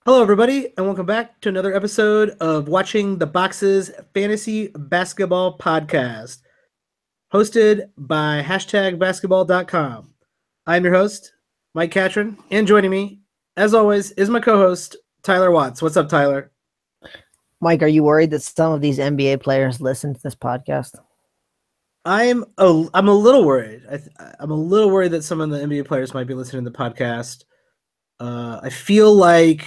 Hello, everybody, and welcome back to another episode of Watching the Boxes Fantasy Basketball Podcast, hosted by #basketball.com. I'm your host, Mike Catron, and joining me, as always, is my co-host, Tyler Watts. What's up, Tyler? Mike, are you worried that some of these NBA players listen to this podcast? I'm a little worried. I'm a little worried that some of the NBA players might be listening to the podcast. I feel like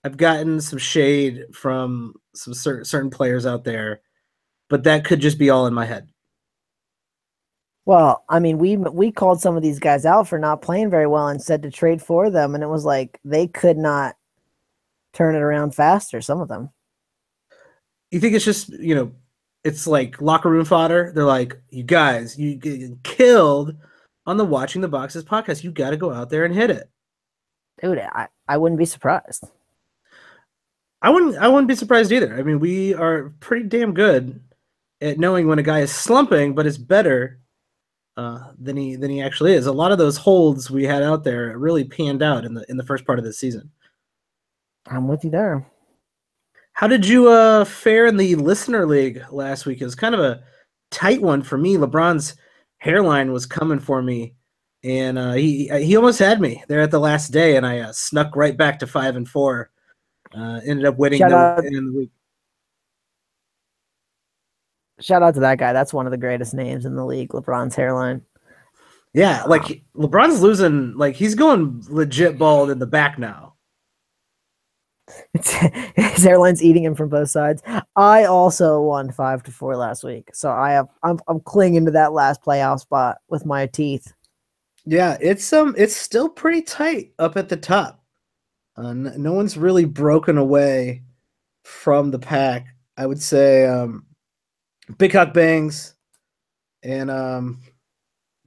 I've gotten some shade from some certain players out there, but that could just be all in my head. Well, I mean, we called some of these guys out for not playing very well and said to trade for them, and it was like they could not turn it around faster, some of them. You think it's just, it's like locker room fodder? They're like, you guys, you get killed on the Watching the Boxes podcast. You got to go out there and hit it. Dude, I wouldn't be surprised. I wouldn't be surprised either. I mean, we are pretty damn good at knowing when a guy is slumping, but it's better than he actually is. A lot of those holds we had out there really panned out in the first part of the season. I'm with you there. How did you fare in the listener league last week? It was kind of a tight one for me. LeBron's hairline was coming for me, and he almost had me there at the last day, and I snuck right back to 5-4. Ended up winning the week. Shout out to that guy. That's one of the greatest names in the league, LeBron's hairline. Yeah, like LeBron's losing, like he's going legit bald in the back now. His hairline's eating him from both sides. I also won 5-4 last week, so I'm clinging to that last playoff spot with my teeth. Yeah, it's still pretty tight up at the top. No one's really broken away from the pack. I would say Big Hawk Bangs and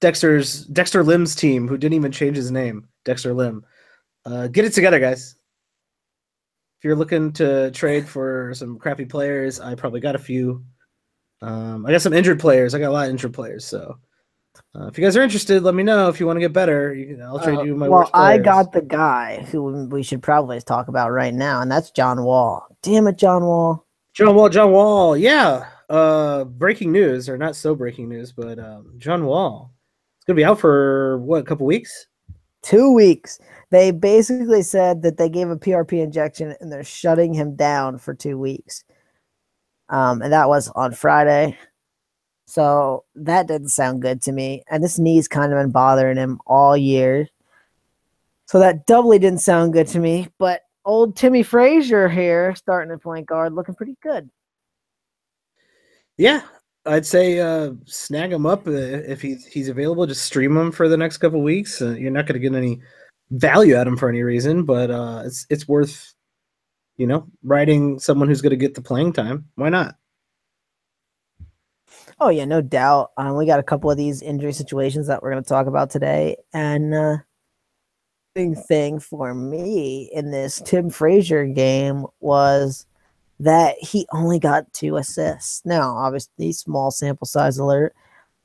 Dexter Lim's team, who didn't even change his name, Dexter Lim. Get it together, guys. If you're looking to trade for some crappy players, I probably got a few. I got some injured players. I got a lot of injured players. So if you guys are interested, let me know. If you want to get better, I'll trade you my worst players. I got the guy who we should probably talk about right now, and that's John Wall. Damn it, John Wall. John Wall. Yeah. Breaking news, or not so breaking news, but John Wall. It's going to be out for, what, a couple weeks? 2 weeks. They basically said that they gave a PRP injection and they're shutting him down for 2 weeks. And that was on Friday. So that didn't sound good to me. And this knee's kind of been bothering him all year. So that doubly didn't sound good to me. But old Timmy Frazier here, starting at point guard, looking pretty good. Yeah, I'd say snag him up if he's available. Just stream him for the next couple weeks. You're not going to get any value at him for any reason, but it's worth, riding someone who's going to get the playing time. Why not? Oh yeah, no doubt. We got a couple of these injury situations that we're going to talk about today, and big thing for me in this Tim Frazier game was that he only got 2 assists. Now, obviously, small sample size alert,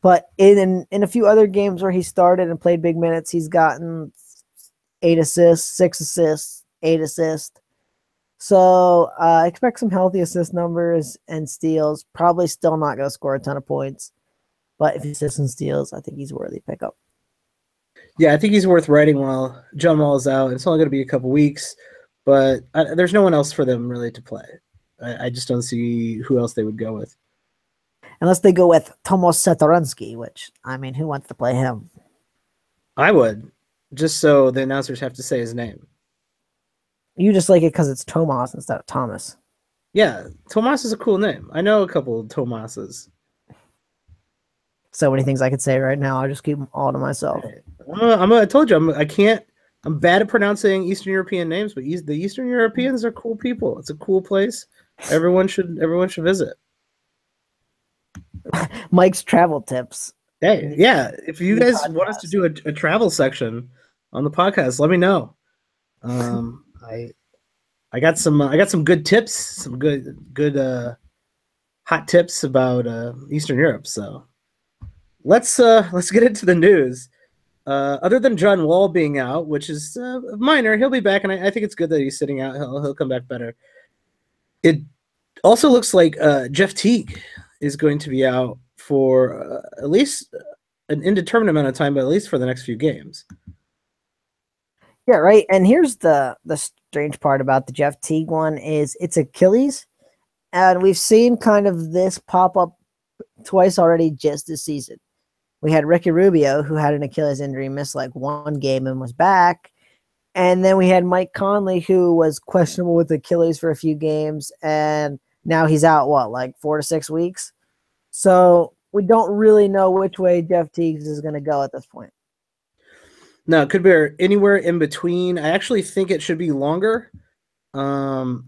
but in a few other games where he started and played big minutes, he's gotten 8 assists, 6 assists, 8 assists. So I expect some healthy assist numbers and steals. Probably still not going to score a ton of points, but if he assists and steals, I think he's a worthy pickup. Yeah, I think he's worth riding while John Wall is out. It's only going to be a couple weeks, but there's no one else for them really to play. I just don't see who else they would go with. Unless they go with Tomas Satoransky, which, I mean, who wants to play him? I would, just so the announcers have to say his name. You just like it because it's Tomas instead of Thomas. Yeah, Tomas is a cool name. I know a couple of Tomases. So many things I could say right now. I'll just keep them all to myself. I told you, I can't. I'm bad at pronouncing Eastern European names, but the Eastern Europeans are cool people. It's a cool place. Everyone should visit. Mike's travel tips. Hey, yeah. If you guys want us to do a travel section on the podcast, let me know. I got some good tips, some good hot tips about Eastern Europe. So let's get into the news. Other than John Wall being out, which is minor, he'll be back, and I think it's good that he's sitting out. He'll come back better. It also looks like Jeff Teague is going to be out for at least an indeterminate amount of time, but at least for the next few games. Yeah, right. And here's the strange part about the Jeff Teague one is it's Achilles, and we've seen kind of this pop up twice already just this season. We had Ricky Rubio, who had an Achilles injury, missed like one game and was back. And then we had Mike Conley, who was questionable with Achilles for a few games, and now he's out, like 4 to 6 weeks? So we don't really know which way Jeff Teague is going to go at this point. No, it could be anywhere in between. I actually think it should be longer. And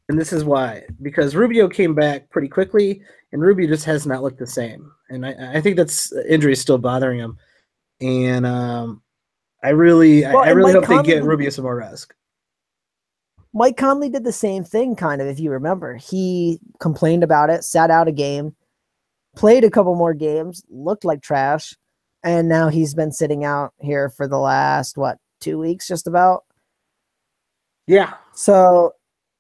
this is why. Because Rubio came back pretty quickly, and Rubio just has not looked the same. And I think that's injury is still bothering him. And I really hope they get Rubio some more rest. Mike Conley did the same thing, kind of, if you remember. He complained about it, sat out a game, played a couple more games, looked like trash, and now he's been sitting out here for the last, 2 weeks just about? Yeah. So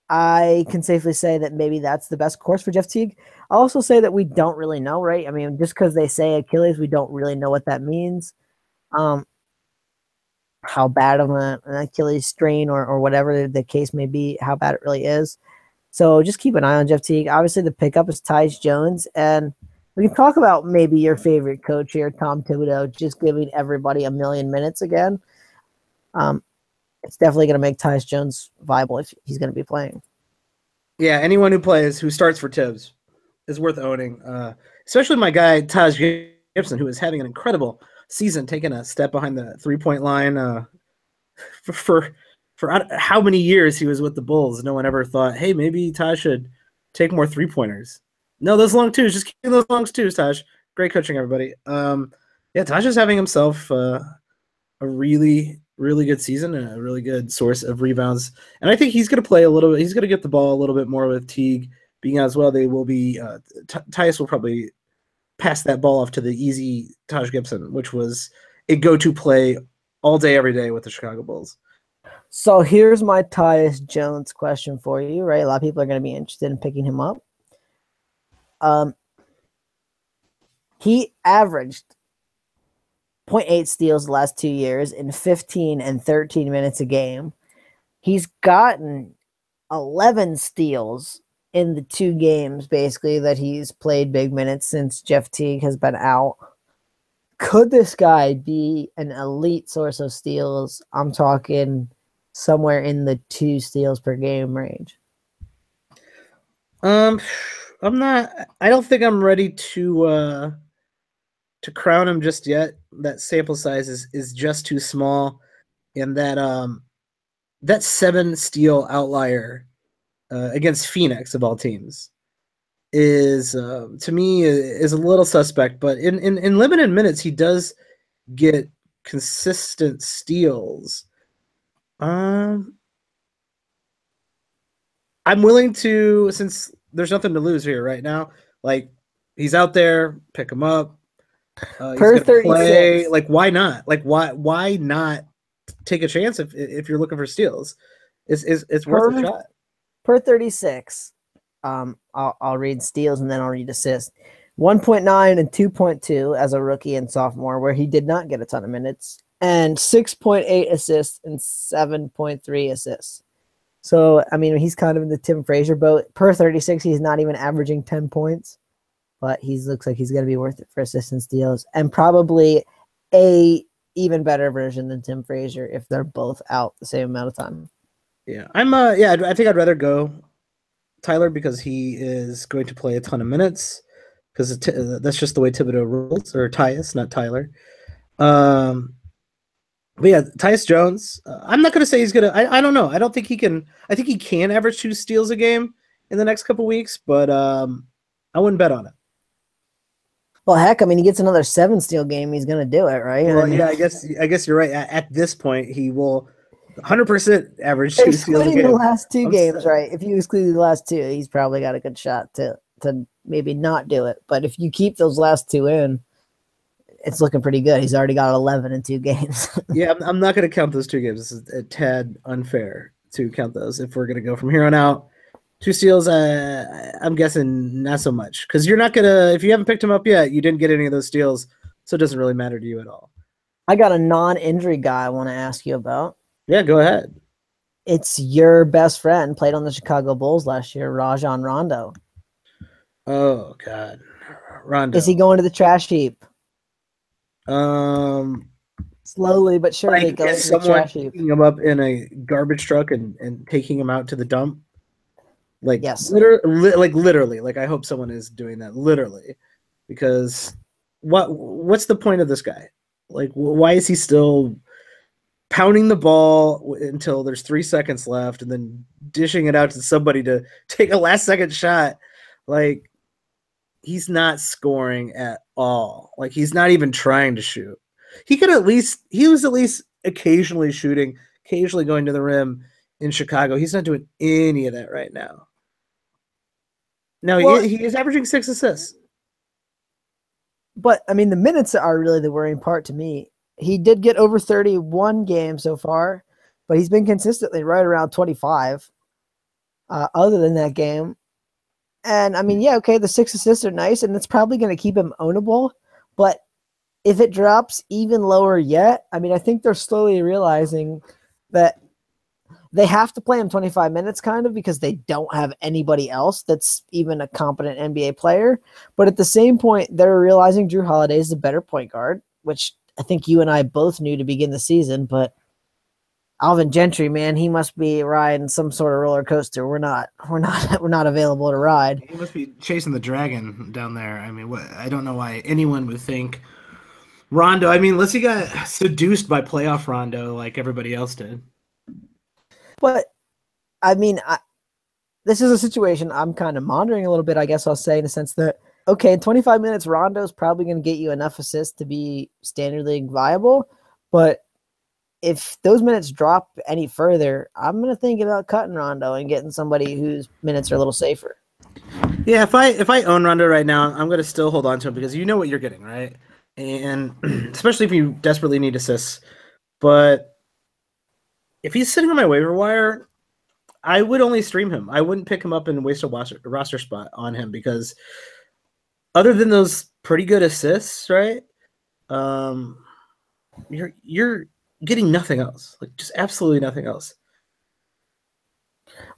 I can safely say that maybe that's the best course for Jeff Teague. I'll also say that we don't really know, right? I mean, just because they say Achilles, we don't really know what that means. How bad of an Achilles strain or whatever the case may be, how bad it really is. So just keep an eye on Jeff Teague. Obviously, the pickup is Tyus Jones, and we can talk about maybe your favorite coach here, Tom Thibodeau, just giving everybody a million minutes again. It's definitely going to make Tyus Jones viable if he's going to be playing. Yeah, anyone who starts for Tibbs is worth owning, especially my guy, Taj Gibson, who is having an incredible season, taking a step behind the 3-point line for how many years he was with the Bulls. No one ever thought, hey, maybe Taj should take more 3-pointers. No, those long twos, just keep those long twos, Taj. Great coaching, everybody. Yeah, Taj is having himself a really, really good season and a really good source of rebounds. And I think he's going to play a little bit. He's going to get the ball a little bit more with Teague being out as well. They will be Tyus will probably pass that ball off to the easy Taj Gibson, which was a go-to play all day, every day with the Chicago Bulls. So here's my Tyus Jones question for you, right? A lot of people are going to be interested in picking him up. He averaged 0.8 steals the last 2 years in 15 and 13 minutes a game. He's gotten 11 steals in the 2 games, basically, that he's played big minutes since Jeff Teague has been out. Could this guy be an elite source of steals? I'm talking somewhere in the 2 steals per game range. I don't think I'm ready to crown him just yet. That sample size is just too small, and that 7 steal outlier against Phoenix of all teams is to me is a little suspect. But in limited minutes, he does get consistent steals. I'm willing to, since there's nothing to lose here right now. Like, he's out there, pick him up. Per 36. Play. Like, why not? Like, why not take a chance if you're looking for steals? It's worth a shot. Per 36, I'll read steals and then I'll read assists. 1.9 and 2.2 as a rookie and sophomore, where he did not get a ton of minutes, and 6.8 assists and 7.3 assists. So, I mean, he's kind of in the Tim Frazier boat. Per 36, he's not even averaging 10 points, but he looks like he's going to be worth it for assists and steals, and probably a even better version than Tim Frazier if they're both out the same amount of time. Yeah, I think I'd rather go Tyler because he is going to play a ton of minutes because that's just the way Thibodeau rules, or Tyus, not Tyler. But yeah, Tyus Jones. I'm not going to say he's going to. I don't know. I don't think he can. I think he can average 2 steals a game in the next couple weeks, but I wouldn't bet on it. Well, heck, I mean, he gets another 7 steal game, he's going to do it, right? Well, yeah, I guess you're right. At this point, he will 100% average 2 steals a game. The last 2 games, right? If you exclude the last 2, he's probably got a good shot to maybe not do it. But if you keep those last 2 in, it's looking pretty good. He's already got 11 in 2 games. Yeah, I'm not going to count those 2 games. This is a tad unfair to count those. If we're going to go from here on out, 2 steals, I'm guessing not so much. Because you're not going to, if you haven't picked him up yet, you didn't get any of those steals, so it doesn't really matter to you at all. I got a non-injury guy I want to ask you about. Yeah, go ahead. It's your best friend, played on the Chicago Bulls last year, Rajon Rondo. Oh, God. Rondo. Is he going to the trash heap? Slowly but surely like, is someone picking him up in a garbage truck and taking him out to the dump? Like, yes. Literally. Like, I hope someone is doing that, literally. Because what's the point of this guy? Like, why is he still pounding the ball until there's 3 seconds left and then dishing it out to somebody to take a last-second shot? Like, he's not scoring at all. Like, he's not even trying to shoot. He was at least occasionally shooting, occasionally going to the rim in Chicago. He's not doing any of that right now. No, well, he is averaging 6 assists. But, I mean, the minutes are really the worrying part to me. He did get over 31 games so far, but he's been consistently right around 25 other than that game. And, I mean, yeah, okay, the 6 assists are nice, and it's probably going to keep him ownable. But if it drops even lower yet, I mean, I think they're slowly realizing that they have to play him 25 minutes kind of because they don't have anybody else that's even a competent NBA player. But at the same point, they're realizing Jrue Holiday is a better point guard, which I think you and I both knew to begin the season. But Alvin Gentry, man, he must be riding some sort of roller coaster. We're not available to ride. He must be chasing the dragon down there. I mean, I don't know why anyone would think Rondo. I mean, unless he got seduced by playoff Rondo like everybody else did. But, I mean, this is a situation I'm kind of monitoring a little bit, I guess I'll say, in the sense that, okay, in 25 minutes, Rondo's probably going to get you enough assists to be standard league viable. But if those minutes drop any further, I'm going to think about cutting Rondo and getting somebody whose minutes are a little safer. Yeah, if I own Rondo right now, I'm going to still hold on to him because you know what you're getting, right? And especially if you desperately need assists. But if he's sitting on my waiver wire, I would only stream him. I wouldn't pick him up and waste a roster spot on him because other than those pretty good assists, right? You're getting nothing else. Like, just absolutely nothing else.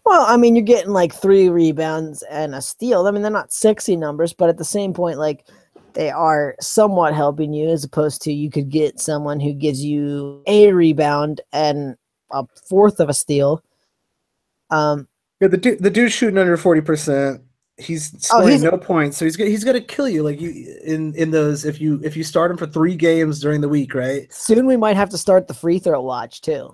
Well, I mean, you're getting like 3 rebounds and a steal. I mean, they're not sexy numbers, but at the same point, like, they are somewhat helping you as opposed to you could get someone who gives you a rebound and a fourth of a steal. Yeah, the dude's shooting under 40%. He's scoring no points, so he's gonna kill you. Like you in those if you start him for 3 games during the week, right? Soon we might have to start the free throw watch too.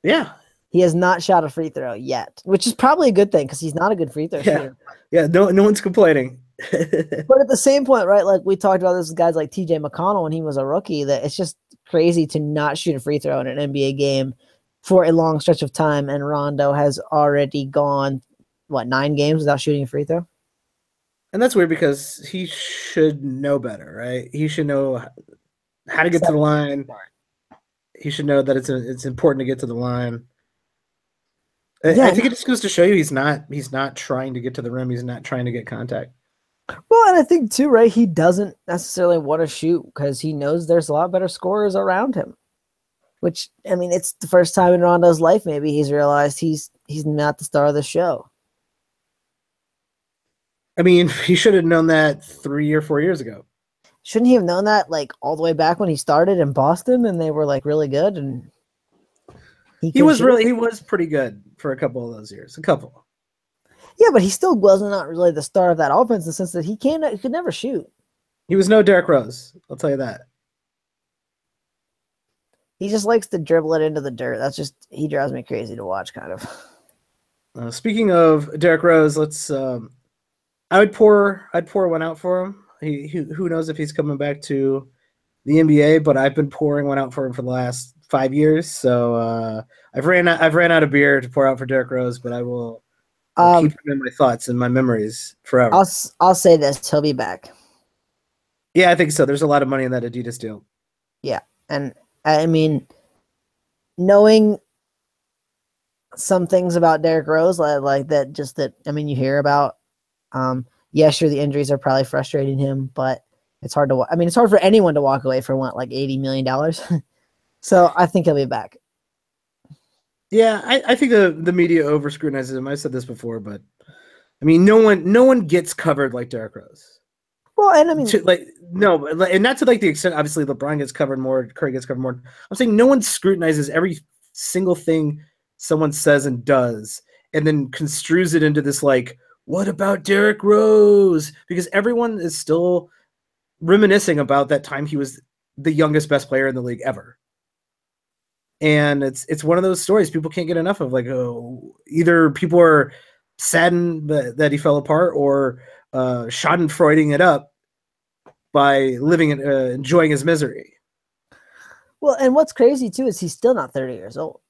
Yeah, he has not shot a free throw yet, which is probably a good thing because he's not a good free throw shooter. Yeah, no one's complaining. But at the same point, right? Like we talked about this with guys like TJ McConnell when he was a rookie. That it's just crazy to not shoot a free throw in an NBA game for a long stretch of time, and Rondo has already gone, 9 games without shooting a free throw? And that's weird because he should know better, right? He should know how to get to the line. He should know that it's important to get to the line. Yeah, I think it just goes to show you he's not trying to get to the rim. He's not trying to get contact. Well, and I think too, right? He doesn't necessarily want to shoot because he knows there's a lot better scorers around him. Which, I mean, it's the first time in Rondo's life maybe he's realized he's not the star of the show. I mean, he should have known that 3 or 4 years ago. Shouldn't he have known that like all the way back when he started in Boston and they were like really good? And he was pretty good for a couple of those years. A couple. Yeah, but he still wasn't not really the star of that offense in the sense that he could never shoot. He was no Derrick Rose. I'll tell you that. He just likes to dribble it into the dirt. He drives me crazy to watch, kind of. Speaking of Derrick Rose, let's. I'd pour one out for him. Who knows if he's coming back to the NBA? But I've been pouring one out for him for the last 5 years. So I've ran out of beer to pour out for Derrick Rose, but I'll keep him in my thoughts and my memories forever. I'll say this: he'll be back. Yeah, I think so. There's a lot of money in that Adidas deal. Yeah, and I mean, knowing some things about Derrick Rose, like that, just that. I mean, you hear about. Yeah, sure, the injuries are probably frustrating him, but it's hard to. I mean, it's hard for anyone to walk away from what, like $80 million. So I think he'll be back. Yeah, I think the media over scrutinizes him. I said this before, but I mean, no one gets covered like Derrick Rose. Well, and I mean, No, and not to like the extent. Obviously, LeBron gets covered more, Curry gets covered more. I'm saying no one scrutinizes every single thing someone says and does, and then construes it into this like, what about Derrick Rose? Because everyone is still reminiscing about that time he was the youngest best player in the league ever. And it's one of those stories people can't get enough of. Like, either people are saddened that he fell apart, or Schadenfreuding it up by living and enjoying his misery. well, and what's crazy too is he's still not 30 years old.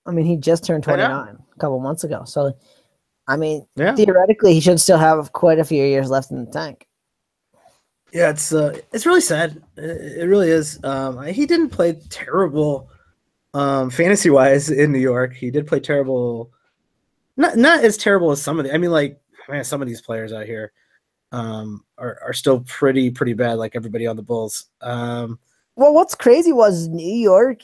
I mean, he just turned 29 a couple months ago. So, I mean, theoretically, he should still have quite a few years left in the tank. Yeah, it's really sad. It really is. He didn't play terrible fantasy wise in New York. He did play terrible, not as terrible as some of the. I mean, like, man, some of these players out here are still pretty bad. Like everybody on the Bulls. Well, what's crazy was New York.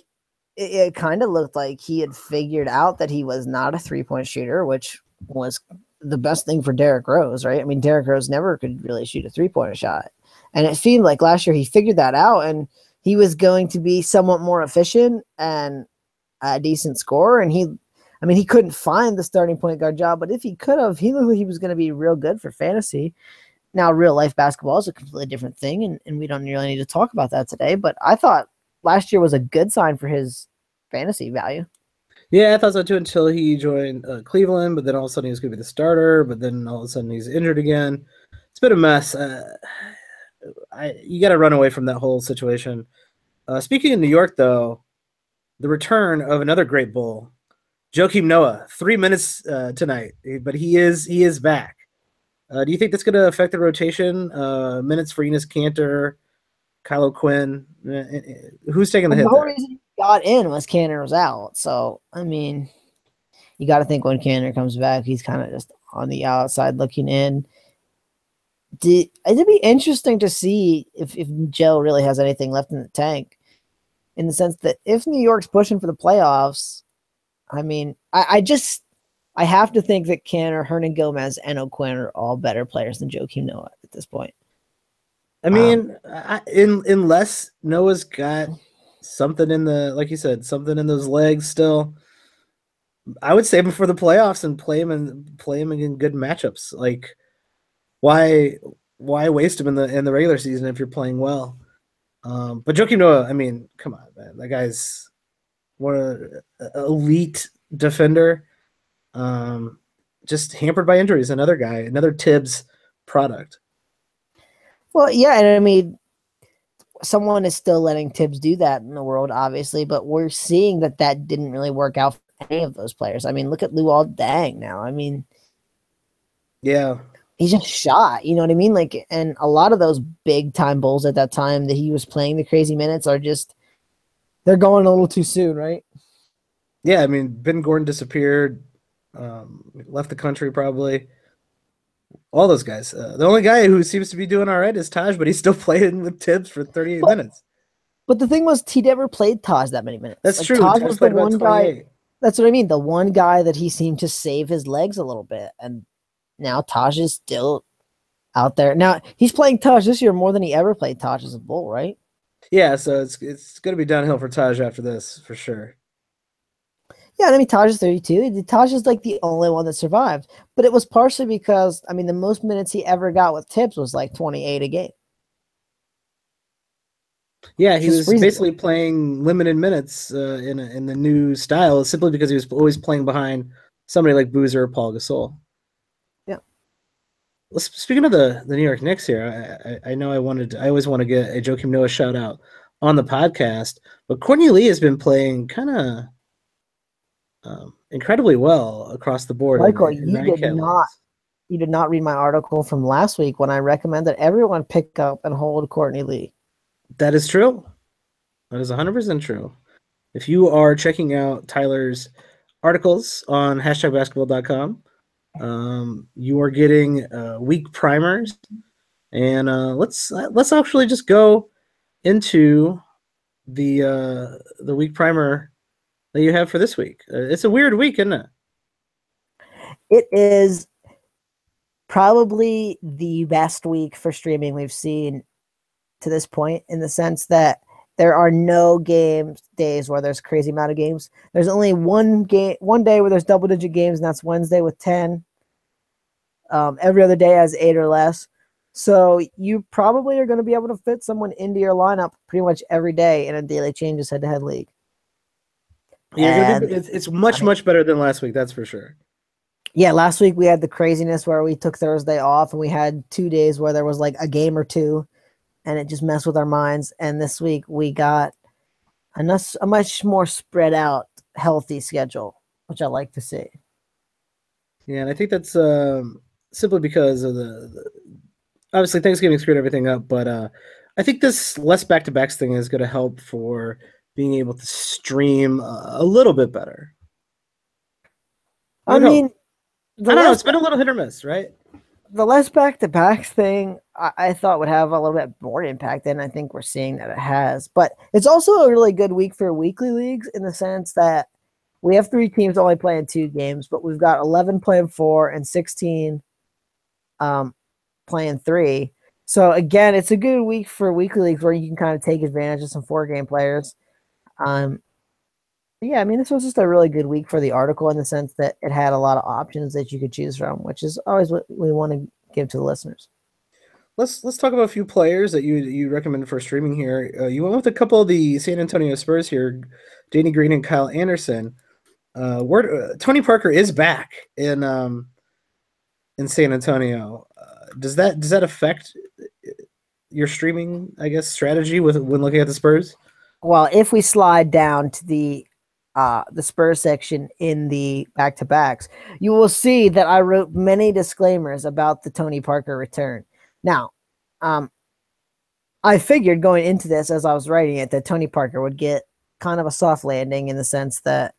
It kind of looked like he had figured out that he was not a 3-point shooter, which was the best thing for Derrick Rose, right? I mean, Derrick Rose never could really shoot a 3-pointer shot. And it seemed like last year he figured that out, and he was going to be somewhat more efficient and a decent scorer. And he couldn't find the starting point guard job, but if he could have, he looked like he was going to be real good for fantasy. Now, real life basketball is a completely different thing, and we don't really need to talk about that today. But I thought last year was a good sign for his fantasy value. Yeah, I thought so too until he joined Cleveland, but then all of a sudden he was going to be the starter, but then all of a sudden he's injured again. It's been a mess. You got to run away from that whole situation. Speaking of New York, though, the return of another great Bull, Joakim Noah, 3 minutes tonight, but he is back. Do you think that's going to affect the rotation? Minutes for Enes Kanter, Kyle O'Quinn. Who's taking the hit? The whole reason he got in was Kanter was out. So, I mean, you got to think when Kanter comes back, he's kind of just on the outside looking in. It'd be interesting to see if Joe really has anything left in the tank, in the sense that if New York's pushing for the playoffs, I mean, I have to think that Kanter, Hernangomez, and O'Quinn are all better players than Joakim Noah at this point. I mean, unless Noah's got something in like you said, something in those legs still, I would save him for the playoffs and play him in good matchups. Like, why waste him in the regular season if you're playing well? But Joakim Noah, I mean, come on, man, that guy's one elite defender. Just hampered by injuries. Another guy, another Tibbs product. Well, yeah, and I mean, someone is still letting Tibbs do that in the world, obviously, but we're seeing that didn't really work out for any of those players. I mean, look at Luol Deng now. I mean, yeah, he just shot, you know what I mean? Like, and a lot of those big time Bulls at that time that he was playing the crazy minutes are just, they're going a little too soon, right? Yeah, I mean, Ben Gordon disappeared, left the country probably. All those guys. The only guy who seems to be doing all right is Taj, but he's still playing with Tibbs for 38 minutes. But the thing was, he never played Taj that many minutes. That's true. Taj was the one guy. That's what I mean. The one guy that he seemed to save his legs a little bit, and now Taj is still out there. Now he's playing Taj this year more than he ever played Taj as a Bull, right? Yeah, so it's going to be downhill for Taj after this for sure. Yeah, I mean, Taj is 32. Taj is like the only one that survived. But it was partially because, I mean, the most minutes he ever got with Tibbs was like 28 a game. Yeah, he was basically playing limited minutes in the new style simply because he was always playing behind somebody like Boozer or Paul Gasol. Yeah. Well, speaking of the New York Knicks here, I know I always want to get a Joakim Noah shout out on the podcast, but Courtney Lee has been playing kind of incredibly well across the board. Michael, you did not you did not read my article from last week when I recommended everyone pick up and hold Courtney Lee. That is true. That is 100% true. If you are checking out Tyler's articles on hashtagbasketball.com, you are getting week primers, and let's actually just go into the week primer that you have for this week. It's a weird week, isn't it? It is probably the best week for streaming we've seen to this point, in the sense that there are no days where there's crazy amount of games. There's only one day where there's double digit games, and that's Wednesday with 10. Every other day has 8 or less. So you probably are going to be able to fit someone into your lineup pretty much every day in a daily changes head-to-head league. Yeah, it's much better than last week, that's for sure. Yeah, last week we had the craziness where we took Thursday off, and we had 2 days where there was like a game or two, and it just messed with our minds. And this week we got a much more spread out, healthy schedule, which I like to see. Yeah, and I think that's simply because of the obviously Thanksgiving screwed everything up, but I think this less back-to-backs thing is going to help for being able to stream a little bit better. I mean, I don't know. It's been a little hit or miss, right? The less back-to-backs thing I thought would have a little bit more impact, and I think we're seeing that it has. But it's also a really good week for weekly leagues, in the sense that we have 3 teams only playing 2 games, but we've got 11 playing 4 and 16 playing 3. So again, it's a good week for weekly leagues where you can kind of take advantage of some 4-game players. Yeah, I mean, this was just a really good week for the article, in the sense that it had a lot of options that you could choose from, which is always what we want to give to the listeners. Let's talk about a few players that you recommended for streaming here. You went with a couple of the San Antonio Spurs here, Danny Green and Kyle Anderson. Tony Parker is back in San Antonio. Does that affect your streaming, I guess, strategy when looking at the Spurs? Well, if we slide down to the Spurs section in the back-to-backs, you will see that I wrote many disclaimers about the Tony Parker return. Now, I figured going into this, as I was writing it, that Tony Parker would get kind of a soft landing, in the sense that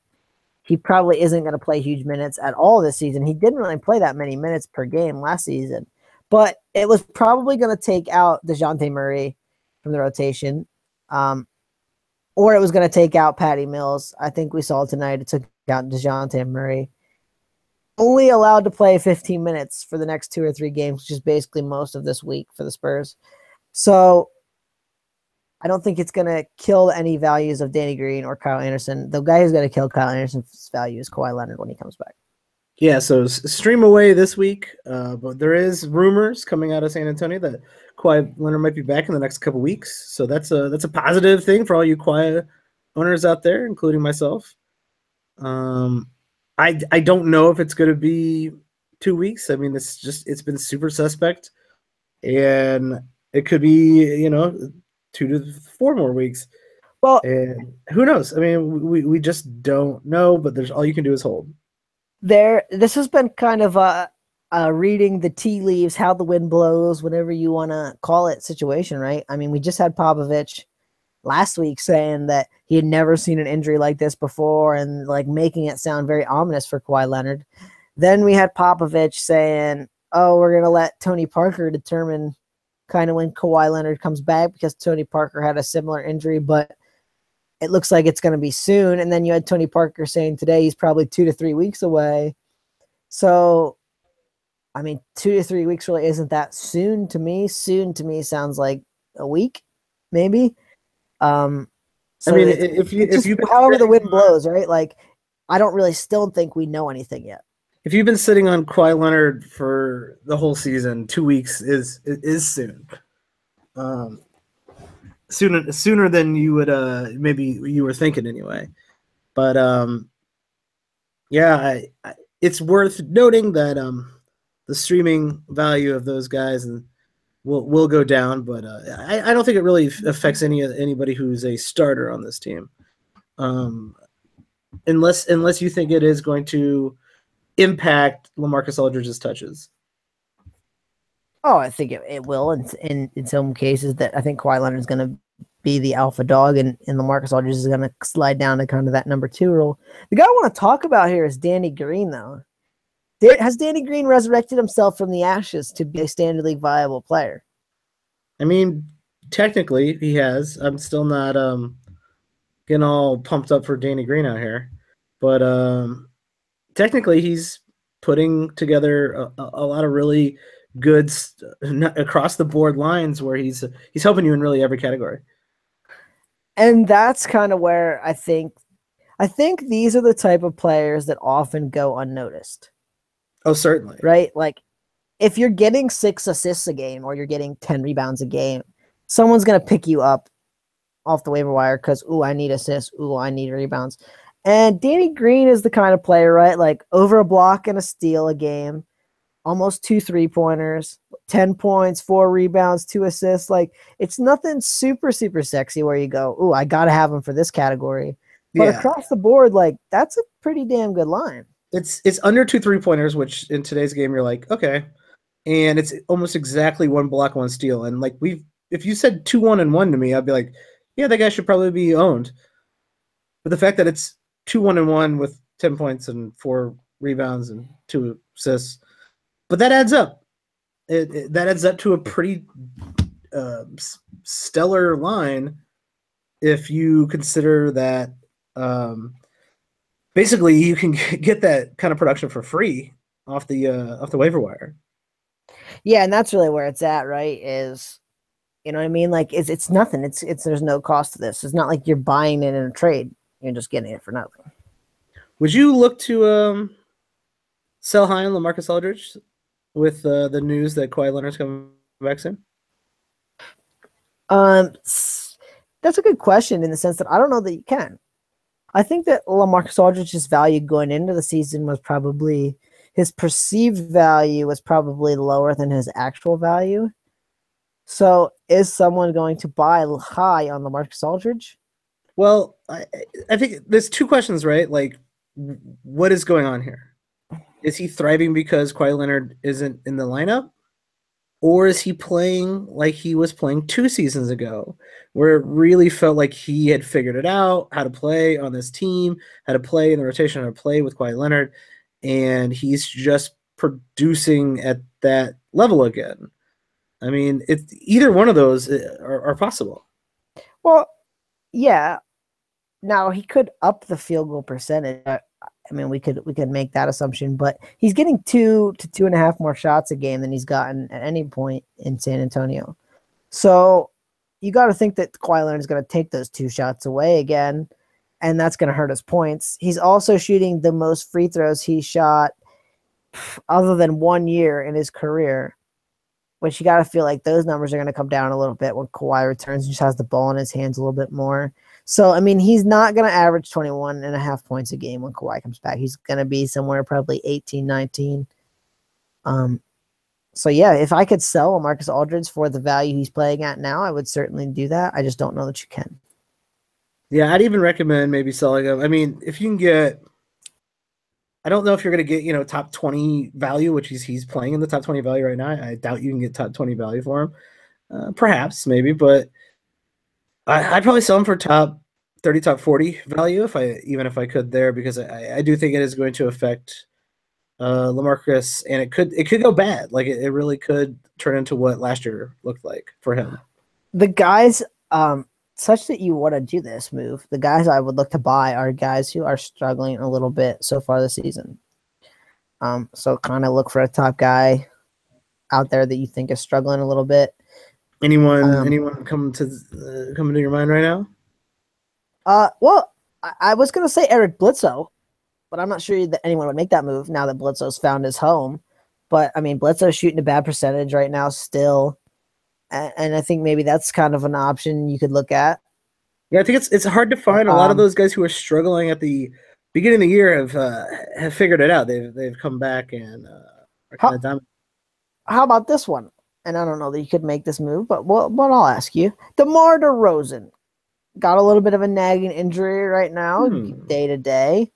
he probably isn't going to play huge minutes at all this season. He didn't really play that many minutes per game last season, but it was probably going to take out DeJounte Murray from the rotation, or it was going to take out Patty Mills. I think we saw tonight it took out DeJounte Murray. Only allowed to play 15 minutes for the next 2 or 3 games, which is basically most of this week for the Spurs. So I don't think it's going to kill any values of Danny Green or Kyle Anderson. The guy who's going to kill Kyle Anderson's value is Kawhi Leonard when he comes back. Yeah, so stream away this week, but there is rumors coming out of San Antonio that Kawhi Leonard might be back in the next couple weeks. So that's a positive thing for all you Kawhi owners out there, including myself. I don't know if it's going to be 2 weeks. I mean, it's been super suspect, and it could be 2 to 4 more weeks. Well, and who knows? I mean, we just don't know. But there's all you can do is hold. This has been kind of a reading the tea leaves, how the wind blows, whatever you want to call it, situation, right? I mean, we just had Popovich last week saying that he had never seen an injury like this before, and like making it sound very ominous for Kawhi Leonard. Then we had Popovich saying, oh, we're going to let Tony Parker determine kind of when Kawhi Leonard comes back, because Tony Parker had a similar injury, but it looks like it's going to be soon. And then you had Tony Parker saying today he's probably 2 to 3 weeks away. So, I mean, 2 to 3 weeks really isn't that soon to me. Soon to me sounds like a week, maybe. So I mean, if you however the wind blows, right? Like, I don't really still think we know anything yet. If you've been sitting on Kawhi Leonard for the whole season, 2 weeks is soon. Sooner than you would maybe you were thinking anyway. But yeah, it's worth noting that the streaming value of those guys and will go down, but I don't think it really affects anybody who's a starter on this team, unless you think it is going to impact LaMarcus Aldridge's touches. Oh, I think it will in some cases. That I think Kawhi Leonard is going to be the alpha dog, and LaMarcus Aldridge is going to slide down to kind of that number 2 role. The guy I want to talk about here is Danny Green, though. Has Danny Green resurrected himself from the ashes to be a standard league viable player? I mean, technically he has. I'm still not getting all pumped up for Danny Green out here, but technically he's putting together a lot of really good across the board lines where he's helping you in really every category. And that's kind of where I think these are the type of players that often go unnoticed. Oh, certainly. Right? Like if you're getting 6 assists a game or you're getting 10 rebounds a game, someone's going to pick you up off the waiver wire because, ooh, I need assists. Ooh, I need rebounds. And Danny Green is the kind of player, right? Like over a block and a steal a game, almost 2 3-pointers, 10 points, 4 rebounds, 2 assists. Like it's nothing super, super sexy where you go, ooh, I got to have him for this category. But across the board, like that's a pretty damn good line. It's under 2 3-pointers, which in today's game you're like, okay. And it's almost exactly 1 block, 1 steal. And like if you said 2 1 and 1 to me, I'd be like, yeah, that guy should probably be owned. But the fact that it's 2 1 and 1 with 10 points and 4 rebounds and 2 assists, but that adds up. That adds up to a pretty stellar line if you consider that basically you can get that kind of production for free off the waiver wire. Yeah, and that's really where it's at, right? Is you know what I mean? Like it's nothing. It's there's no cost to this. It's not like you're buying it in a trade. You're just getting it for nothing. Would you look to sell high on LaMarcus Aldridge with the news that Kawhi Leonard's coming back soon? That's a good question in the sense that I don't know that you can. I think that LaMarcus Aldridge's value going into the season was probably his perceived value was probably lower than his actual value. So, is someone going to buy high on LaMarcus Aldridge? Well, I think there's 2 questions, right? Like, what is going on here? Is he thriving because Kawhi Leonard isn't in the lineup? Or is he playing like he was playing 2 seasons ago, where it really felt like he had figured it out, how to play on this team, how to play in the rotation, how to play with Kawhi Leonard, and he's just producing at that level again? I mean, it's either one of those are possible. Well, yeah. Now he could up the field goal percentage. I mean, we could make that assumption, but he's getting 2 to 2.5 more shots a game than he's gotten at any point in San Antonio. So you got to think that Kawhi Leonard is going to take those 2 shots away again, and that's going to hurt his points. He's also shooting the most free throws he shot other than 1 year in his career, which you got to feel like those numbers are going to come down a little bit when Kawhi returns and just has the ball in his hands a little bit more. So, I mean, he's not going to average 21.5 points a game when Kawhi comes back. He's going to be somewhere probably 18, 19. So, yeah, if I could sell Marcus Aldridge for the value he's playing at now, I would certainly do that. I just don't know that you can. Yeah, I'd even recommend maybe selling him. I mean, if you can get – I don't know if you're going to get, top 20 value, which he's playing in the top 20 value right now. I doubt you can get top 20 value for him. Perhaps, maybe, but – I'd probably sell him for top 30, top 40 value if I could there, because I do think it is going to affect LaMarcus, and it could go bad. Like it really could turn into what last year looked like for him. The guys, such that you want to do this move, the guys I would look to buy are guys who are struggling a little bit so far this season. So kind of look for a top guy out there that you think is struggling a little bit. Anyone come to your mind right now? Well, I was gonna say Eric Bledsoe, but I'm not sure that anyone would make that move now that Bledsoe's found his home. But I mean, Bledsoe's shooting a bad percentage right now still, and I think maybe that's kind of an option you could look at. Yeah, I think it's hard to find a lot of those guys who are struggling at the beginning of the year have figured it out. They've come back and are kind of dominant. How about this one? And I don't know that you could make this move, but I'll ask you. DeMar DeRozan got a little bit of a nagging injury right now, day to day.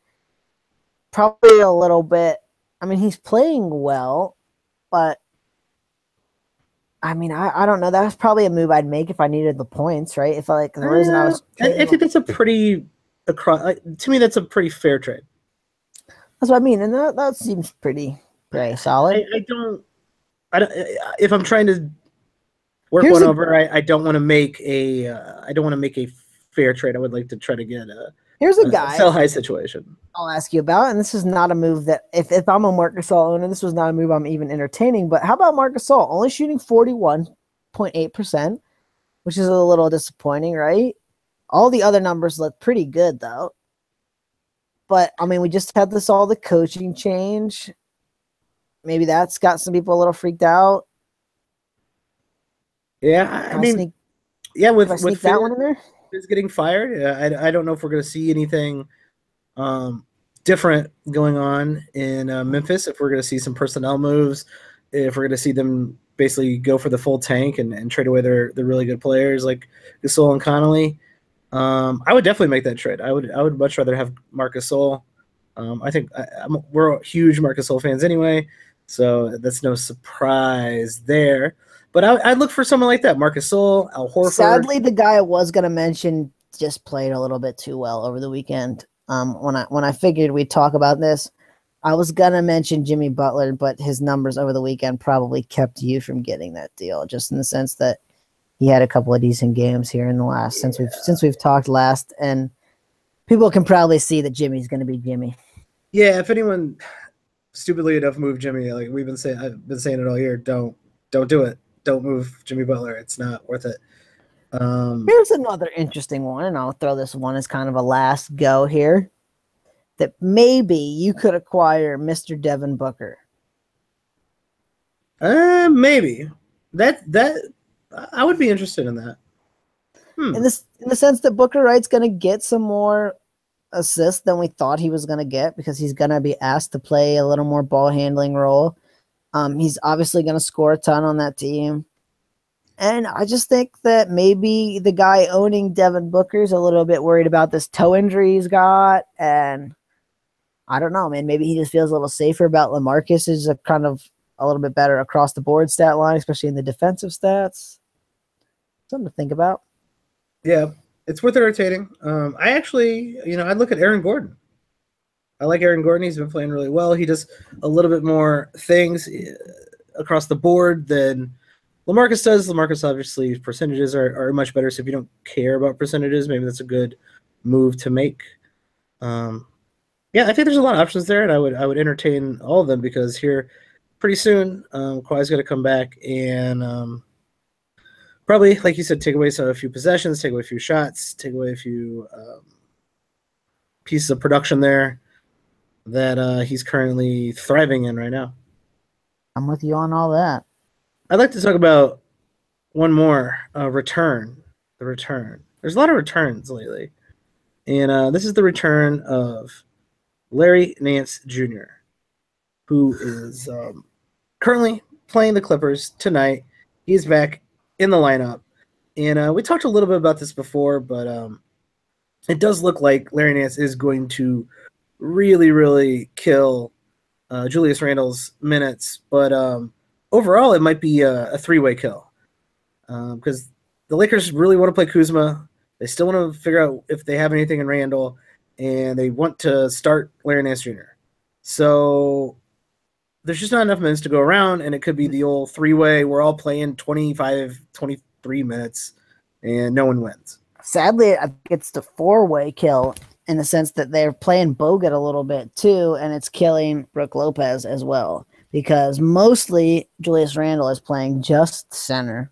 Probably a little bit. I mean, he's playing well, but I mean, I don't know. That was probably a move I'd make if I needed the points, right? If I like the reason I was I trading. think that's a pretty across. To me, that's a pretty fair trade. That's what I mean, and that seems pretty solid. I don't. I don't. If I'm trying to work Here's one a over, I don't want to make a. I don't want to make a fair trade. I would like to try to get here's a a guy sell high situation. I'll ask you about, and this is not a move that if I'm a Marc Gasol owner, this was not a move I'm even entertaining. But how about Marc Gasol only shooting 41.8%, which is a little disappointing, right? All the other numbers look pretty good though. But I mean, we just had the coaching change. Maybe that's got some people a little freaked out. Yeah, I Can I mean, sneak? yeah, Can I with sneak that one in there? Fizz getting fired, I don't know if we're going to see anything um, different going on in Memphis. If we're going to see some personnel moves, if we're going to see them basically go for the full tank and trade away their really good players like Gasol and Connolly, I would definitely make that trade. I would much rather have Marc Gasol. I think we're huge Marc Gasol fans anyway, so that's no surprise there. But I'd look for someone like that, Marc Gasol, Al Horford. Sadly, the guy I was going to mention just played a little bit too well over the weekend. When I figured we'd talk about this, I was gonna mention Jimmy Butler, but his numbers over the weekend probably kept you from getting that deal, just in the sense that he had a couple of decent games here in the last since we've talked last, and people can probably see that Jimmy's gonna be Jimmy. Yeah, if anyone stupidly enough move Jimmy, like I've been saying it all year. Don't do it. Don't move Jimmy Butler. It's not worth it. Um, Here's another interesting one, and I'll throw this one as kind of a last go here. That maybe you could acquire Mr. Devin Booker. maybe that I would be interested in that. In the sense that Booker Wright's going to get some more assists than we thought he was going to get because he's going to be asked to play a little more ball handling role. He's obviously going to score a ton on that team. And I just think that maybe the guy owning Devin Booker's a little bit worried about this toe injury he's got. And I don't know, man. Maybe he just feels a little safer about LaMarcus is a kind of a little bit better across the board stat line, especially in the defensive stats. Something to think about. Yeah, it's worth entertaining. I actually, I'd look at Aaron Gordon. I like Aaron Gordon. He's been playing really well. He does a little bit more things across the board than LaMarcus does. LaMarcus, obviously, percentages are much better. So if you don't care about percentages, maybe that's a good move to make. Yeah, I think there's a lot of options there, and I would entertain all of them because here pretty soon, Kawhi's going to come back and probably, like you said, take away a few possessions, take away a few shots, take away a few pieces of production there that he's currently thriving in right now. I'm with you on all that. I'd like to talk about one more return. The return. There's a lot of returns lately, and this is the return of Larry Nance Jr., who is currently playing the Clippers tonight. He's back in the lineup. And we talked a little bit about this before, but it does look like Larry Nance is going to really, really kill Julius Randle's minutes. But overall, it might be a three-way kill because the Lakers really want to play Kuzma. They still want to figure out if they have anything in Randle, and they want to start Larry Nance Jr. So there's just not enough minutes to go around, and it could be the old three-way. We're all playing 25, 23 minutes, and no one wins. Sadly, I think it's the four-way kill in the sense that they're playing Bogut a little bit too, and it's killing Brook Lopez as well because mostly Julius Randle is playing just center.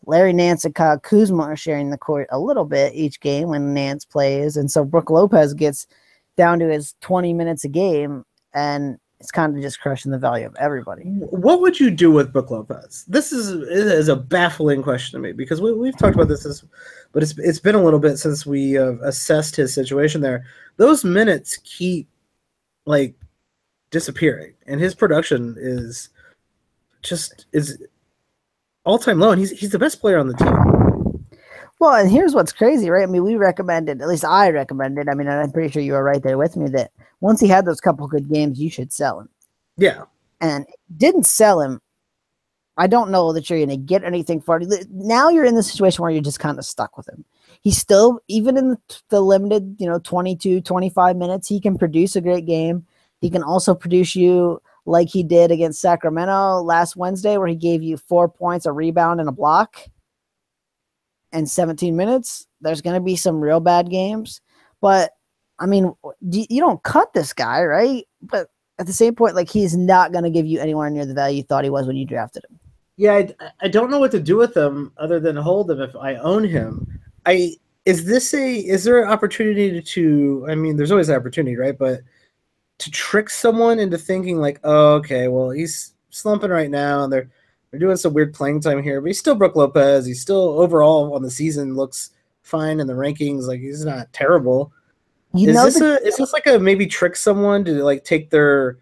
Larry Nance and Kyle Kuzma are sharing the court a little bit each game when Nance plays, and so Brook Lopez gets down to his 20 minutes a game, and it's kind of just crushing the value of everybody. What would you do with Brook Lopez? This is a baffling question to me because we've talked about this, but it's been a little bit since we assessed his situation there. Those minutes keep like disappearing, and his production is all-time low, and he's the best player on the team. Well, and here's what's crazy, right? I mean, we recommended, at least I recommended, I mean, and I'm pretty sure you were right there with me, that once he had those couple good games, you should sell him. Yeah. And didn't sell him I don't know that you're going to get anything for it. Now you're in the situation where you're just kind of stuck with him. He's still, even in the limited, 22, 25 minutes, he can produce a great game. He can also produce you like he did against Sacramento last Wednesday, where he gave you 4 points, a rebound, and a block in 17 minutes. There's going to be some real bad games. But, I mean, you don't cut this guy, right? But at the same point, like, he's not going to give you anywhere near the value you thought he was when you drafted him. Yeah, I don't know what to do with him other than hold him if I own him. Is there an opportunity to, I mean, there's always an opportunity, right? But to trick someone into thinking like, oh, okay, well, he's slumping right now and they're doing some weird playing time here, but he's still Brook Lopez. He's still overall on the season looks fine in the rankings. Like, he's not terrible. Is this like a maybe trick someone to like take their,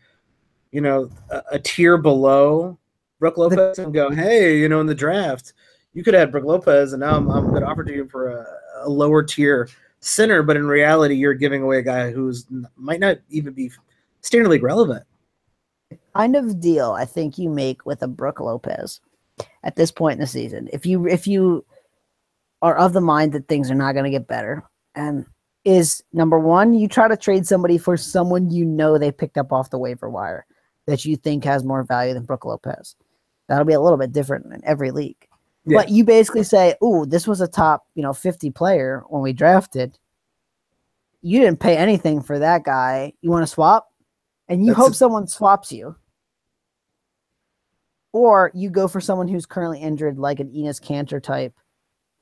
a tier below Brook Lopez and go, hey, in the draft, you could have Brook Lopez, and now I'm going to offer to you for a lower tier center, but in reality, you're giving away a guy who's might not even be standard league relevant. Kind of deal I think you make with a Brook Lopez at this point in the season. If you are of the mind that things are not going to get better, and is number one, you try to trade somebody for someone they picked up off the waiver wire that you think has more value than Brook Lopez. That'll be a little bit different in every league. Yeah. But you basically say, "Ooh, this was a top, 50 player when we drafted. You didn't pay anything for that guy. You want to swap?" And you hope someone swaps you. Or you go for someone who's currently injured, like an Enes Kanter type,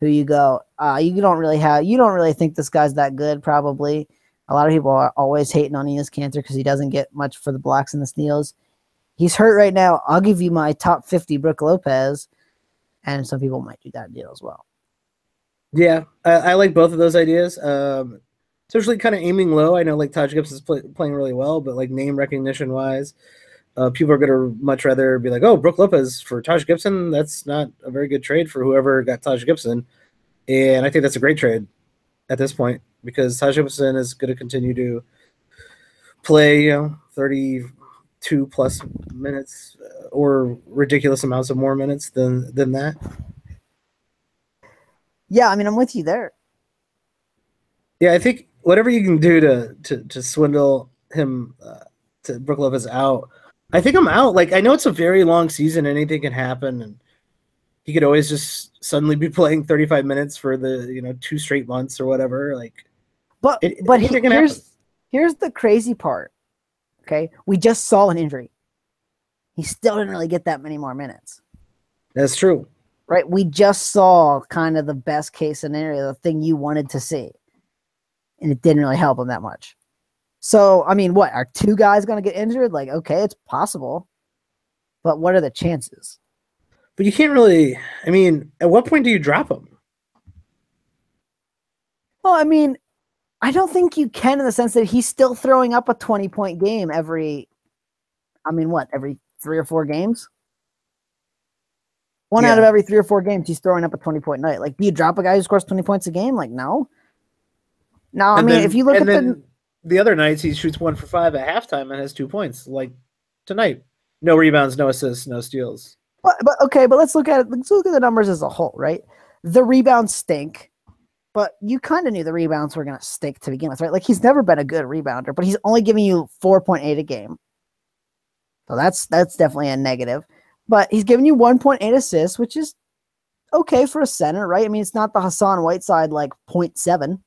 who you go, you don't really think this guy's that good, probably. A lot of people are always hating on Enes Kanter because he doesn't get much for the blocks and the steals. He's hurt right now. I'll give you my top 50 Brook Lopez. And some people might do that deal as well. Yeah, I like both of those ideas. Especially kind of aiming low. I know like Taj Gibson's playing really well, but like name recognition wise, people are going to much rather be like, oh, Brook Lopez for Taj Gibson. That's not a very good trade for whoever got Taj Gibson. And I think that's a great trade at this point because Taj Gibson is going to continue to play, 32 plus minutes or ridiculous amounts of more minutes than that. Yeah, I mean, I'm with you there. Yeah, I think whatever you can do to swindle him to Brook Lopez out, I think I'm out. Like, I know it's a very long season, anything can happen, and he could always just suddenly be playing 35 minutes for the 2 straight months or whatever. Like, but here's the crazy part. Okay, we just saw an injury. He still didn't really get that many more minutes. That's true. Right? We just saw kind of the best case scenario, the thing you wanted to see. And it didn't really help him that much. So, I mean, what? Are 2 guys going to get injured? Like, okay, it's possible. But what are the chances? But you can't really, I mean, at what point do you drop him? Well, I mean, I don't think you can in the sense that he's still throwing up a 20-point game every 3 or 4 games? One out of every 3 or 4 games, he's throwing up a 20-point night. Like, do you drop a guy who scores 20 points a game? Like, no. No, I mean, if you look at the other nights, he shoots 1 for 5 at halftime and has 2 points. Like tonight, no rebounds, no assists, no steals. But let's look at the numbers as a whole, right? The rebounds stink, but you kind of knew the rebounds were going to stink to begin with, right? Like, he's never been a good rebounder, but he's only giving you 4.8 a game. So that's definitely a negative. But he's giving you 1.8 assists, which is okay for a center, right? I mean, it's not the Hassan Whiteside like 0.7.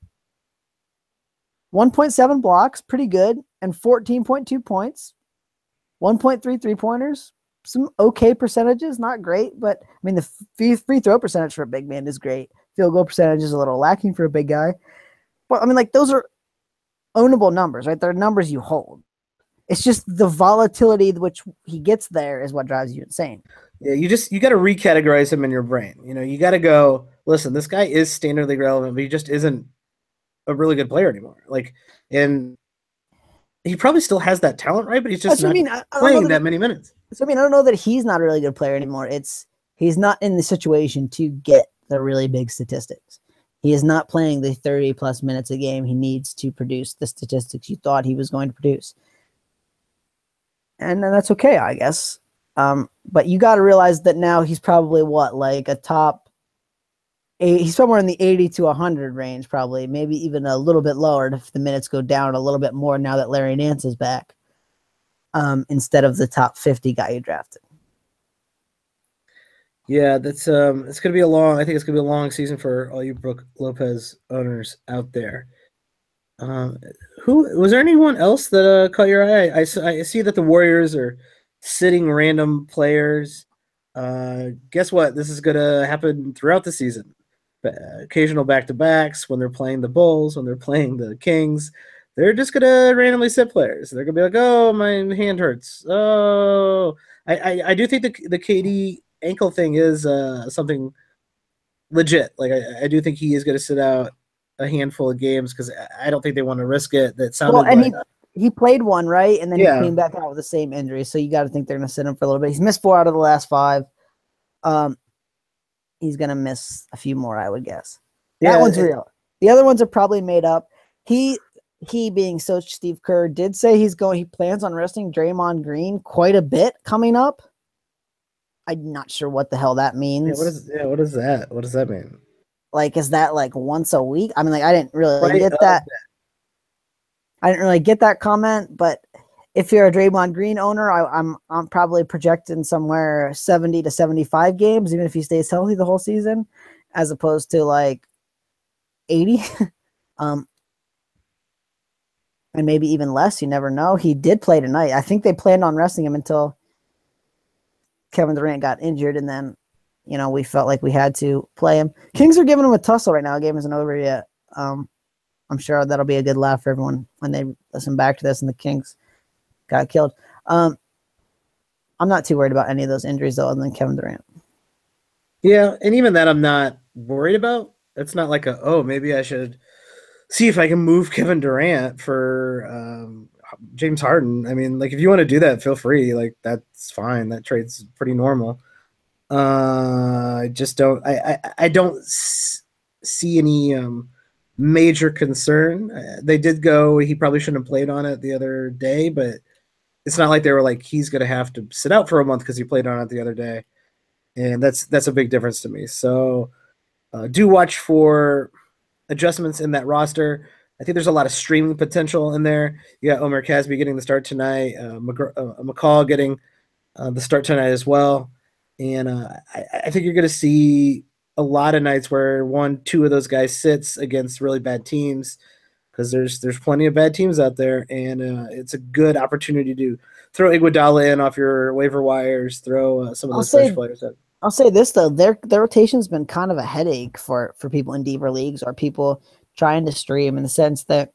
1.7 blocks, pretty good, and 14.2 points. 1.3 3-pointers, some okay percentages, not great, but I mean, the free throw percentage for a big man is great. Field goal percentage is a little lacking for a big guy. But I mean, like, those are ownable numbers, right? They're numbers you hold. It's just the volatility which he gets there is what drives you insane. Yeah, you got to recategorize him in your brain. You got to go, listen, this guy is standard league relevant, but he just isn't a really good player anymore. Like, and he probably still has that talent, right? But he's just not playing that many minutes. So, I mean, I don't know that he's not a really good player anymore. He's not in the situation to get the really big statistics. He is not playing the 30-plus minutes a game he needs to produce the statistics you thought he was going to produce. And then that's okay, I guess. But you got to realize that now he's probably like a top eight. He's somewhere in the 80 to 100 range, probably, maybe even a little bit lower if the minutes go down a little bit more now that Larry Nance is back, instead of the top 50 guy you drafted. Yeah, that's it's gonna be a long. I think it's gonna be a long season for all you Brook Lopez owners out there. Um, who was there anyone else that caught your eye? I see that the Warriors are sitting random players. Guess what? This is gonna happen throughout the season. Occasional back to backs when they're playing the Bulls, when they're playing the Kings. They're just gonna randomly sit players. They're gonna be like, "Oh, my hand hurts." Oh, I do think the KD ankle thing is something legit. Like I do think he is going to sit out a handful of games because I don't think they want to risk it. That Well, sounded and like he played one, right? And then he yeah, came back out with the same injury. So you got to think they're going to sit him for a little bit. He's missed 4 out of the last 5. He's going to miss a few more, I would guess. That one's real. The other ones are probably made up. He being Steve Kerr did say he plans on resting Draymond Green quite a bit coming up. I'm not sure what the hell that means. What is that? What does that mean? Like, is that like once a week? I mean, like, I didn't really get that. I didn't really get that comment, but if you're a Draymond Green owner, I'm probably projecting somewhere 70 to 75 games, even if he stays healthy the whole season, as opposed to like 80. And maybe even less. You never know. He did play tonight. I think they planned on resting him until Kevin Durant got injured, and then, we felt like we had to play him. Kings are giving him a tussle right now. The game isn't over yet. I'm sure that'll be a good laugh for everyone when they listen back to this and the Kings got killed. I'm not too worried about any of those injuries, though, other than Kevin Durant. Yeah, and even that I'm not worried about. It's not like maybe I should see if I can move Kevin Durant for James Harden. I mean, like, if you want to do that, feel free. Like, that's fine. That trade's pretty normal. I just don't. I don't see any major concern. They did go. He probably shouldn't have played on it the other day, but it's not like they were like he's going to have to sit out for a month because he played on it the other day, and that's a big difference to me. So do watch for adjustments in that roster. I think there's a lot of streaming potential in there. You got Omer Casby getting the start tonight, McCall getting the start tonight as well. And I think you're going to see a lot of nights where 1, 2 of those guys sits against really bad teams because there's plenty of bad teams out there, and it's a good opportunity to throw Iguodala in off your waiver wires, throw some of those bench players out. I'll say this though, their rotation's been kind of a headache for people in deeper leagues or people trying to stream, in the sense that,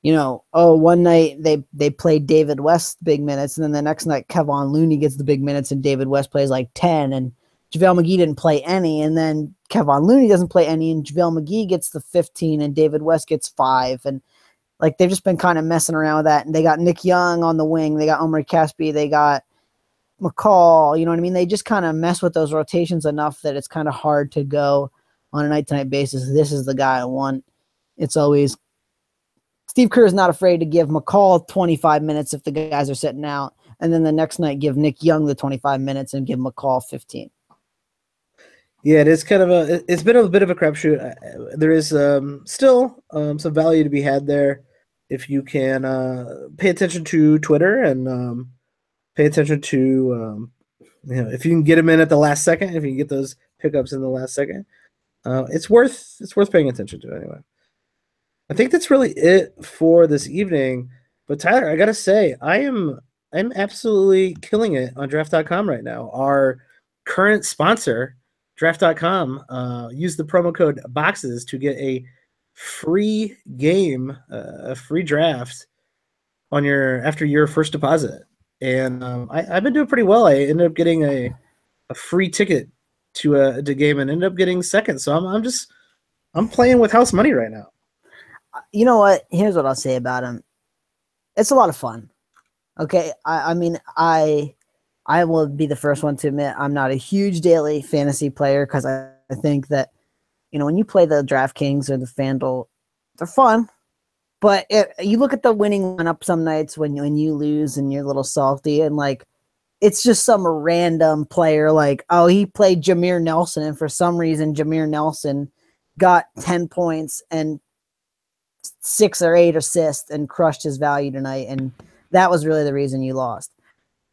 one night they played David West big minutes, and then the next night Kevon Looney gets the big minutes and David West plays like 10, and JaVale McGee didn't play any, and then Kevon Looney doesn't play any, and JaVale McGee gets the 15 and David West gets 5. And like, they've just been kind of messing around with that. And they got Nick Young on the wing, they got Omer Caspi, they got McCall, you know what I mean? They just kind of mess with those rotations enough that it's kind of hard to go on a night-to-night basis. This is the guy I want. It's always Steve Kerr is not afraid to give McCall 25 minutes if the guys are sitting out, and then the next night give Nick Young the 25 minutes and give McCall 15. Yeah, it is kind of it's been a bit of a crapshoot. There is still some value to be had there if you can pay attention to Twitter and pay attention to if you can get them in at the last second, if you can get those pickups in the last second, it's worth paying attention to anyway. I think that's really it for this evening. But Tyler, I gotta say, I'm absolutely killing it on draft.com right now. Our current sponsor, draft.com, use the promo code BOXES to get a free game, a free draft on after your first deposit. And I've been doing pretty well. I ended up getting a free ticket to a game and ended up getting second. So I'm playing with house money right now. You know what? Here's what I'll say about him. It's a lot of fun. Okay. I mean, I will be the first one to admit I'm not a huge daily fantasy player, because I think that, when you play the DraftKings or the FanDuel, they're fun. But you look at the winning lineup some nights when you lose and you're a little salty, and like, it's just some random player like, oh, he played Jameer Nelson, and for some reason Jameer Nelson got 10 points and 6 or 8 assists and crushed his value tonight, and that was really the reason you lost.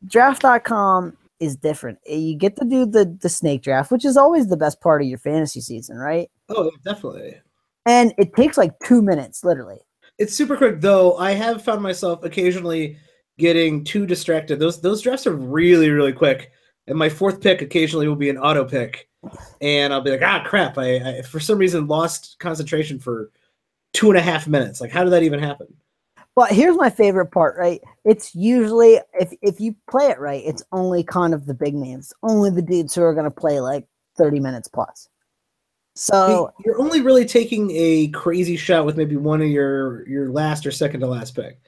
Draft.com is different. You get to do the snake draft, which is always the best part of your fantasy season, right? Oh, definitely. And it takes like 2 minutes, literally. It's super quick, though. I have found myself occasionally getting too distracted. Those drafts are really, really quick. And my fourth pick occasionally will be an auto pick. And I'll be like, crap. I for some reason lost concentration for 2.5 minutes. Like, how did that even happen? But here's my favorite part, right? It's usually, if you play it right, it's only kind of the big names, only the dudes who are going to play like 30 minutes plus. So you're only really taking a crazy shot with maybe one of your last or second to last pick.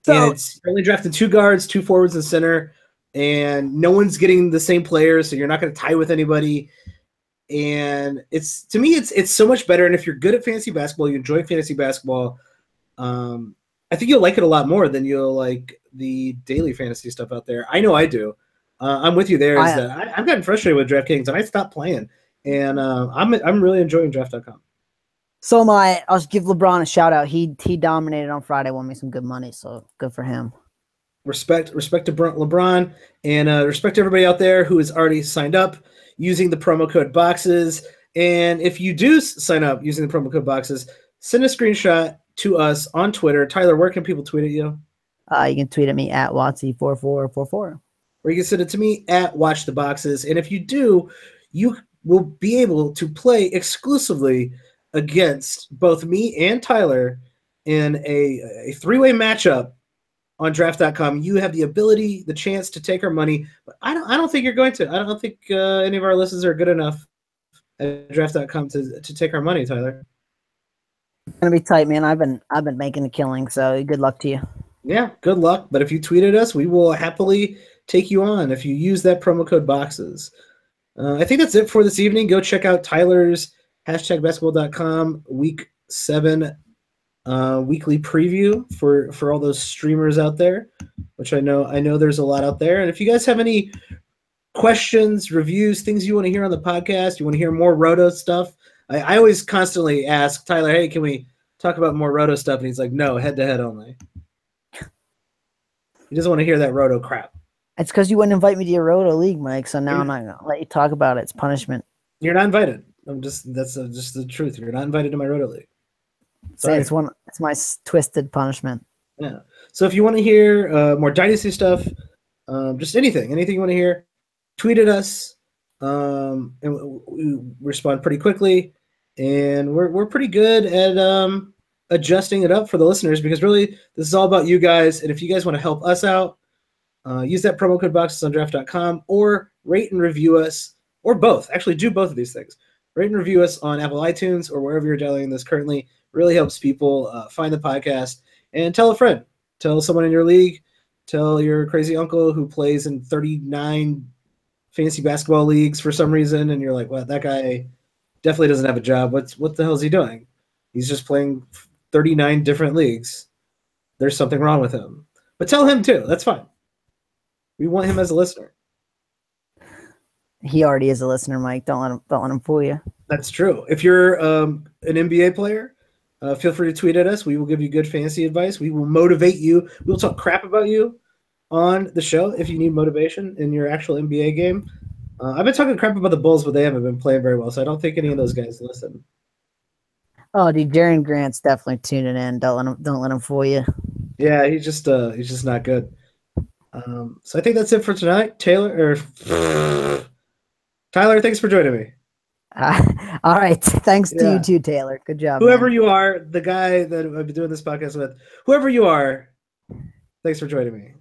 So, and you're only drafting 2 guards, 2 forwards, and center, and no one's getting the same players, so you're not going to tie with anybody. And to me, it's so much better. And if you're good at fantasy basketball, you enjoy fantasy basketball, I think you'll like it a lot more than you'll like the daily fantasy stuff out there. I know I do. I'm with you there. I've gotten frustrated with DraftKings, and I stopped playing. And I'm really enjoying Draft.com. So I'll give LeBron a shout out. He dominated on Friday, won me some good money. So good for him. Respect to LeBron, and respect to everybody out there who has already signed up using the promo code BOXES. And if you do sign up using the promo code BOXES, send a screenshot to us on Twitter. Tyler, where can people tweet at you? You can tweet at me at Watsy4444. Or you can send it to me at Watch the Boxes. And if you do, you will be able to play exclusively against both me and Tyler in a 3-way matchup on Draft.com. You have the ability, the chance to take our money, but I don't think you're going to. I don't think any of our listeners are good enough at Draft.com to take our money, Tyler. It's gonna be tight, man. I've been making a killing, so good luck to you. Yeah, good luck. But if you tweeted us, we will happily take you on if you use that promo code BOXES. I think that's it for this evening. Go check out Tyler's #basketball.com week 7 weekly preview for all those streamers out there, which I know there's a lot out there. And if you guys have any questions, reviews, things you want to hear on the podcast, you want to hear more Roto stuff, I always constantly ask Tyler, hey, can we talk about more Roto stuff? And he's like, no, head-to-head only. He doesn't want to hear that Roto crap. It's because you wouldn't invite me to your Roto league, Mike, so now I'm not going to let you talk about it. It's punishment. You're not invited. That's just the truth. You're not invited to my Roto league. Sorry. It's my twisted punishment. Yeah. So if you want to hear more Dynasty stuff, just anything you want to hear, tweet at us, and we respond pretty quickly. And we're pretty good at adjusting it up for the listeners, because really this is all about you guys. And if you guys want to help us out, use that promo code BOXES on Draft.com, or rate and review us, or both. Actually, do both of these things. Rate and review us on Apple iTunes or wherever you're downloading this currently. Really helps people find the podcast. And tell a friend. Tell someone in your league. Tell your crazy uncle who plays in 39 fantasy basketball leagues for some reason, and you're like, well, that guy definitely doesn't have a job. What the hell is he doing? He's just playing 39 different leagues. There's something wrong with him. But tell him too. That's fine. We want him as a listener. He already is a listener, Mike. Don't let him fool you. That's true. If you're an NBA player, feel free to tweet at us. We will give you good fantasy advice. We will motivate you. We'll talk crap about you on the show if you need motivation in your actual NBA game. I've been talking crap about the Bulls, but they haven't been playing very well, so I don't think any of those guys listen. Oh, dude, Jaren Grant's definitely tuning in. Don't let him fool you. Yeah, he's just not good. So I think that's it for tonight. Tyler, thanks for joining me. All right. Thanks to you too, Taylor. Good job. Whoever man. you are, the guy that I've been doing this podcast with, whoever you are, thanks for joining me.